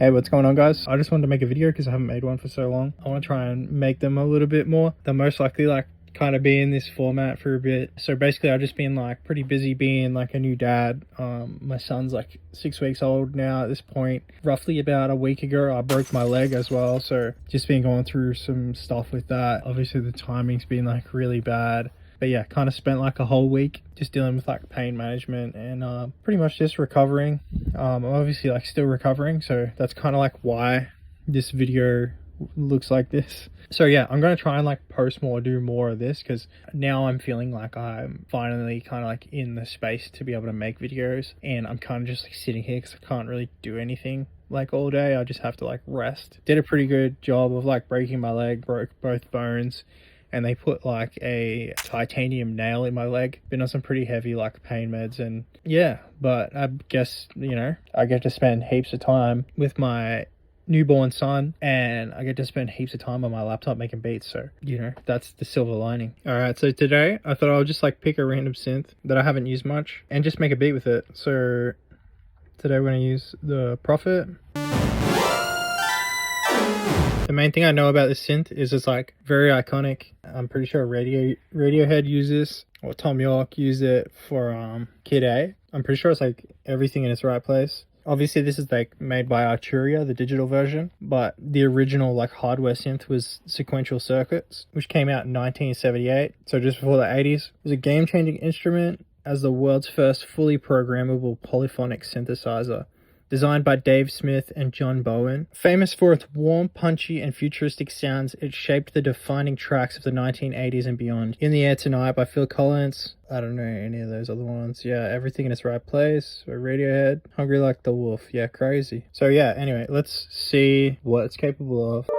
Hey, what's going on, guys? I just wanted to make a video because I haven't made one for so long. I want to try and make them a little bit more. They'll most likely kind of be in this format for a bit. So basically I've just been pretty busy being a new dad. My son's 6 weeks old now at this point. Roughly about a week ago I broke my leg as well, so just been going through some stuff with that. Obviously the timing's been really bad. But yeah, kind of spent a whole week just dealing with pain management and pretty much just recovering. I'm obviously still recovering, so that's kind of why this video looks like this. So yeah, I'm gonna try and post more, do more of this, because now I'm feeling I'm finally kind of in the space to be able to make videos, and I'm kind of just sitting here because I can't really do anything all day. I just have to rest. Did a pretty good job of breaking my leg, broke both bones, and they put a titanium nail in my leg. Been on some pretty heavy pain meds, and yeah, but I guess, I get to spend heaps of time with my newborn son, and I get to spend heaps of time on my laptop making beats, so that's the silver lining. All right, so today I thought I'll just pick a random synth that I haven't used much and just make a beat with it. So today we're gonna use the Prophet. The main thing I know about this synth is it's very iconic. I'm pretty sure Radiohead uses this, or Tom York used it for Kid A. I'm pretty sure it's everything in its right place. Obviously this is made by Arturia, the digital version, but the original hardware synth was Sequential Circuits, which came out in 1978, so just before the 80s. It was a game-changing instrument as the world's first fully programmable polyphonic synthesizer. Designed by Dave Smith and John Bowen. Famous for its warm, punchy, and futuristic sounds, it shaped the defining tracks of the 1980s and beyond. In the Air Tonight by Phil Collins. I don't know any of those other ones. Yeah, Everything in Its Right Place by Radiohead. Hungry Like the Wolf. Yeah, crazy. So yeah, anyway, let's see what it's capable of.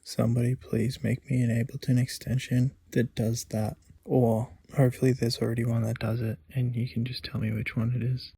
Somebody please make me an Ableton extension that does that. Or hopefully there's already one that does it and you can just tell me which one it is.